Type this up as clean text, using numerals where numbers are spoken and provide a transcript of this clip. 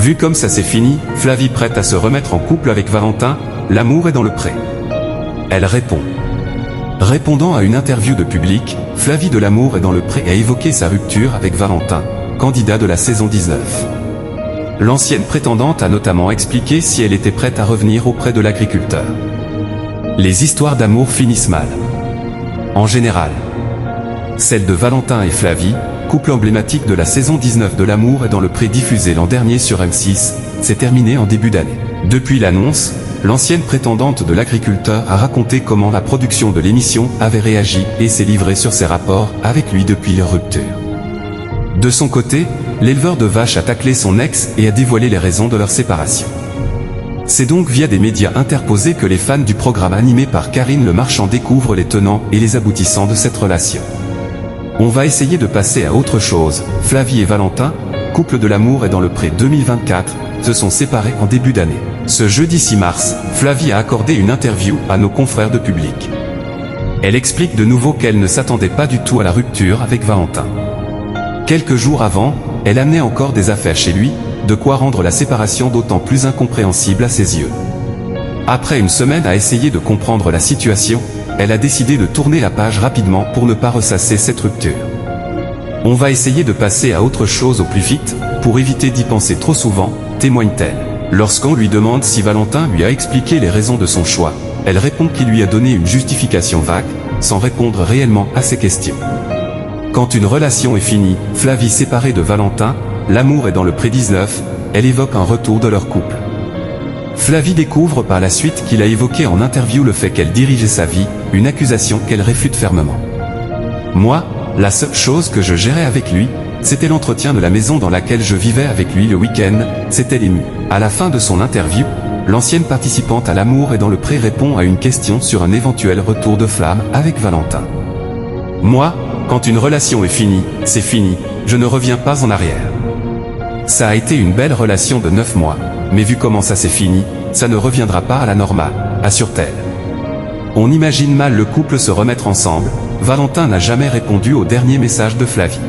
Vu comme ça c'est fini, Flavie prête à se remettre en couple avec Valentin, l'amour est dans le pré. Elle répond. Répondant à une interview de Public, Flavie de l'amour est dans le pré a évoqué sa rupture avec Valentin, candidat de la saison 19. L'ancienne prétendante a notamment expliqué si elle était prête à revenir auprès de l'agriculteur. Les histoires d'amour finissent mal. En général. Celle de Valentin et Flavie, couple emblématique de la saison 19 de l'amour est dans le pré diffusé l'an dernier sur M6, s'est terminée en début d'année. Depuis l'annonce, l'ancienne prétendante de l'agriculteur a raconté comment la production de l'émission avait réagi et s'est livrée sur ses rapports avec lui depuis leur rupture. De son côté, l'éleveur de vaches a taclé son ex et a dévoilé les raisons de leur séparation. C'est donc via des médias interposés que les fans du programme animé par Karine Le Marchand découvrent les tenants et les aboutissants de cette relation. On va essayer de passer à autre chose. Flavie et Valentin, couple de l'amour est dans le pré 2024, se sont séparés en début d'année. Ce jeudi 6 mars, Flavie a accordé une interview à nos confrères de Public. Elle explique de nouveau qu'elle ne s'attendait pas du tout à la rupture avec Valentin. Quelques jours avant, elle amenait encore des affaires chez lui, de quoi rendre la séparation d'autant plus incompréhensible à ses yeux. Après une semaine à essayer de comprendre la situation, elle a décidé de tourner la page rapidement pour ne pas ressasser cette rupture. On va essayer de passer à autre chose au plus vite, pour éviter d'y penser trop souvent, témoigne-t-elle. Lorsqu'on lui demande si Valentin lui a expliqué les raisons de son choix, elle répond qu'il lui a donné une justification vague, sans répondre réellement à ses questions. Quand une relation est finie, Flavie séparée de Valentin, l'amour est dans le pré 19, elle évoque un retour de leur couple. Flavie découvre par la suite qu'il a évoqué en interview le fait qu'elle dirigeait sa vie, une accusation qu'elle réfute fermement. Moi, la seule chose que je gérais avec lui, c'était l'entretien de la maison dans laquelle je vivais avec lui le week-end, s'est-elle émue. À la fin de son interview, l'ancienne participante à l'amour est dans le pré répond à une question sur un éventuel retour de flamme avec Valentin. Moi, quand une relation est finie, c'est fini, je ne reviens pas en arrière. Ça a été une belle relation de 9 mois, mais vu comment ça s'est fini, ça ne reviendra pas à la normale, assure-t-elle. On imagine mal le couple se remettre ensemble. Valentin n'a jamais répondu au dernier message de Flavie.